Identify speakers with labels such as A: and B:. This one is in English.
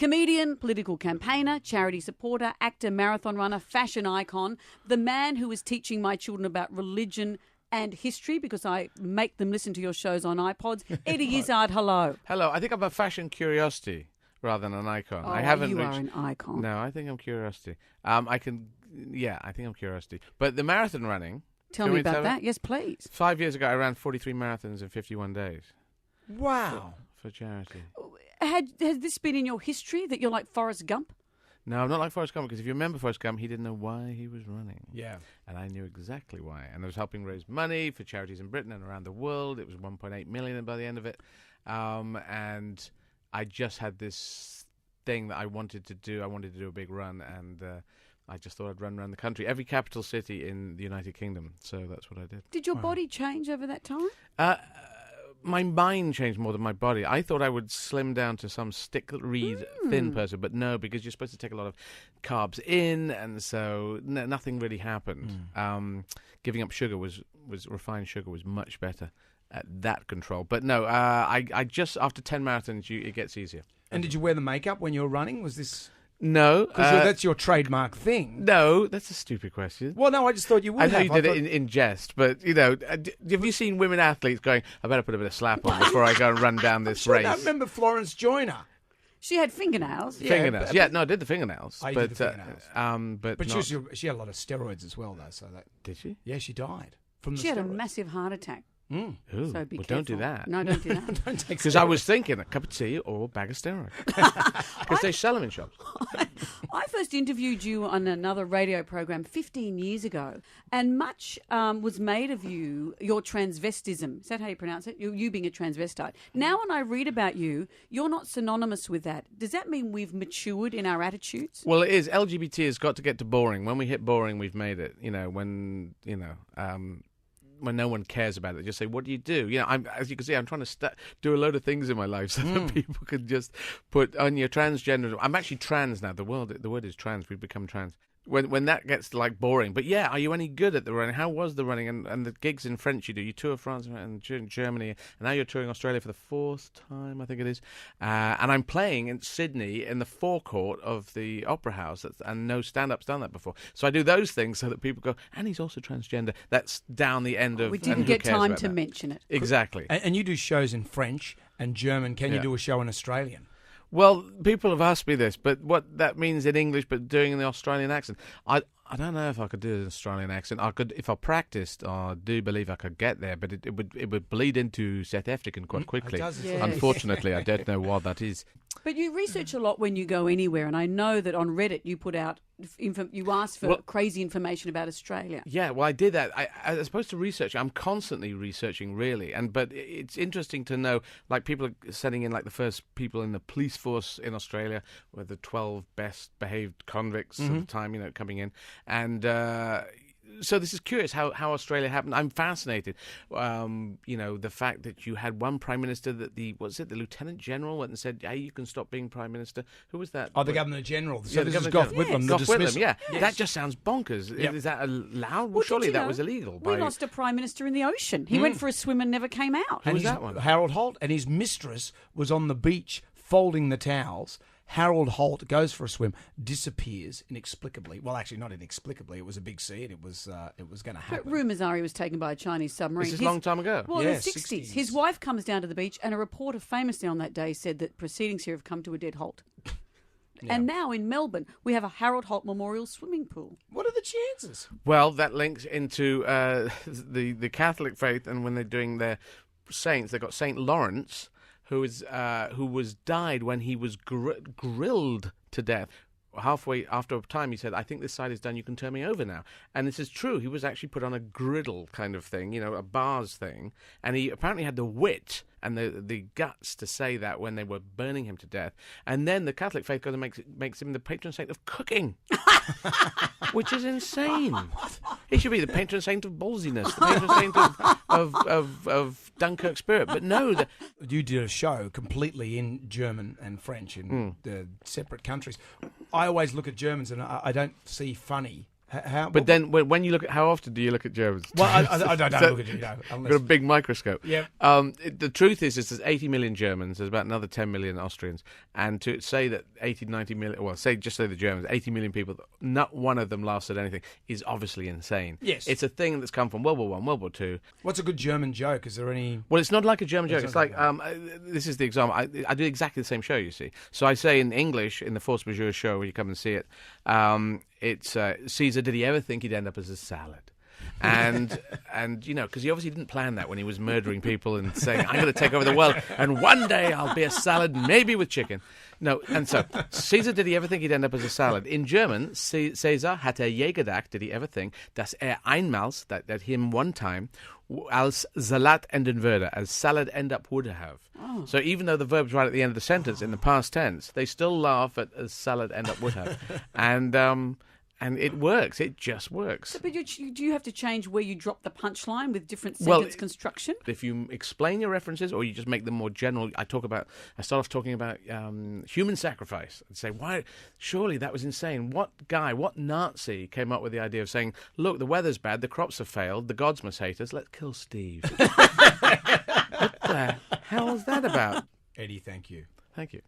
A: Comedian, political campaigner, charity supporter, actor, marathon runner, fashion icon, the man who is teaching my children about religion and history because I make them listen to your shows on iPods. Eddie Izzard, hello.
B: Hello. I think I'm a fashion curiosity rather than an icon.
A: Oh,
B: I haven't
A: you
B: reached...
A: are an icon.
B: No, I think I'm curiosity. I think I'm curiosity. But the marathon running...
A: Tell me about that. Yes, please.
B: 5 years ago, I ran 43 marathons in 51 days.
C: Wow.
B: For charity.
A: Has this been in your history that you're like Forrest Gump?
B: No, I'm not like Forrest Gump, because if you remember Forrest Gump, he didn't know why he was running.
C: Yeah.
B: And I knew exactly why. And I was helping raise money for charities in Britain and around the world. It was 1.8 million by the end of it. And I just had this thing that I wanted to do. I wanted to do a big run, and I just thought I'd run around the country, every capital city in the United Kingdom. So that's what I did.
A: Did your body change over that time?
B: My mind changed more than my body. I thought I would slim down to some stick-reed thin person, but no, because you're supposed to take a lot of carbs in, and so nothing really happened. Giving up sugar was refined sugar was much better at that control. But no, I just, after 10 marathons, it gets easier.
C: And did you wear the makeup when you were running? Was this...
B: No.
C: Because that's your trademark thing.
B: No, that's a stupid question.
C: Well, no, I just thought you would
B: I know
C: have.
B: you did it in jest, but, have you seen women athletes going, I better put a bit of slap on before I go and run down this race?
C: I remember Florence Joyner.
A: She had fingernails.
B: Fingernails. No, I did the fingernails.
C: I did the fingernails.
B: But
C: she had a lot of steroids as well, though. So that
B: did she?
C: Yeah, she died from the
A: She had a
C: steroids.
A: massive heart attack.
B: Ooh,
A: So be
B: well,
A: careful.
B: don't do that.
A: No, don't do that.
C: Don't take
B: Because I was thinking a cup of tea or a bag of steroids. Because they sell them in shops.
A: I first interviewed you on another radio program 15 years ago, and much was made of you, your transvestism. Is that how you pronounce it? You being a transvestite. Now when I read about you, you're not synonymous with that. Does that mean we've matured in our attitudes?
B: Well, it is. LGBT has got to get to boring. When we hit boring, we've made it. When no one cares about it, just say, what do you do? As you can see, I'm trying to do a load of things in my life so that people can just put on your transgender. I'm actually trans now. The word is trans. We've become trans. When that gets like boring, but yeah, are you any good at the running? How was the running and the gigs in French you do? You tour France and Germany, and now you're touring Australia for the 4th time, I think it is. And I'm playing in Sydney in the forecourt of the Opera House, and no stand-up's done that before. So I do those things so that people go, and he's also transgender. That's down the end of.
A: We didn't get time to mention it.
B: Exactly.
C: And you do shows in French and German. Can you do a show in Australian?
B: Well, people have asked me this, but what that means in English, but doing the Australian accent, I don't know if I could do an Australian accent. I could, if I practiced. I do believe I could get there, but it would bleed into South African quite quickly.
C: It does.
A: Yes.
B: Unfortunately, I don't know what that is.
A: But you research a lot when you go anywhere, and I know that on Reddit you put out, you ask for crazy information about Australia.
B: Yeah, well, I did that. As opposed to research, I'm constantly researching, really. But it's interesting to know, like, people are sending in, like, the first people in the police force in Australia were the 12 best behaved convicts at the time, coming in. And so this is curious how Australia happened. I'm fascinated. The fact that you had one prime minister that the lieutenant general went and said, "Hey, you can stop being prime minister." Who was that?
C: Oh, the Governor General. So
B: Yeah,
C: this
B: the
C: is
B: Governor
C: Gough
B: General.
C: Whitlam.
B: Gough
C: the
B: Whitlam,
C: dismissal.
B: yeah.
C: Yes.
B: That just sounds bonkers.
C: Yep.
B: Is that allowed?
A: Well,
B: surely
A: did you
B: that
A: know,
B: was illegal.
A: We lost a prime minister in the ocean. He went for a swim and never came out.
B: Who was
C: his-
B: that one?
C: Harold Holt. And his mistress was on the beach folding the towels. Harold Holt goes for a swim, disappears inexplicably. Well, actually, not inexplicably. It was a big sea, and it was going to happen.
A: But rumours are he was taken by a Chinese submarine.
B: This is a long time ago.
A: Well,
C: Yeah,
A: in the 60s.
C: 60s.
A: His wife comes down to the beach, and a reporter famously on that day said that proceedings here have come to a dead halt. And now in Melbourne, we have a Harold Holt Memorial swimming pool.
C: What are the chances?
B: Well, that links into the Catholic faith, and when they're doing their saints, they've got Saint Lawrence, who was died when he was grilled to death. Halfway after a time, he said, "I think this side is done. You can turn me over now." And this is true. He was actually put on a griddle kind of thing, a bars thing, and he apparently had the wit and the guts to say that when they were burning him to death. And then the Catholic faith goes and makes him the patron saint of cooking, which is insane. He should be the patron saint of ballsiness, the patron saint of Dunkirk spirit. But no,
C: You did a show completely in German and French in the separate countries. I always look at Germans and I don't see funny
B: But then when you look at, how often do you look at Germans?
C: Well, I don't look at you,
B: You've
C: unless...
B: got a big microscope.
C: Yeah.
B: The truth is there's 80 million Germans. There's about another 10 million Austrians. And to say that 80, 90 million, well, say the Germans, 80 million people, not one of them laughs at anything, is obviously insane.
C: Yes.
B: It's a thing that's come from World War One, World War Two.
C: What's a good German joke? Is there any...
B: Well, it's not like a German joke.
C: It's
B: It's like, this is the example. I do exactly the same show, you see. So I say in English, in the Force Majeure show, when you come and see it, it's Caesar, did he ever think he'd end up as a salad? And you know, because he obviously didn't plan that when he was murdering people and saying, I'm going to take over the world, and one day I'll be a salad, maybe with chicken. No, and so, Caesar, did he ever think he'd end up as a salad? In German, Caesar hat je gedacht, did he ever think, dass einmal, that him one time, als Salat enden würde, as salad end up would have. Oh. So even though the verb's right at the end of the sentence in the past tense, they still laugh at as salad end up would have. And it works. It just works.
A: So, but do you have to change where you drop the punchline with different sentence construction?
B: If you explain your references or you just make them more general, I start off talking about human sacrifice and say, why? Surely that was insane. What Nazi came up with the idea of saying, look, the weather's bad, the crops have failed, the gods must hate us, let's kill Steve. What the hell is that about?
C: Eddie, thank you.
B: Thank you.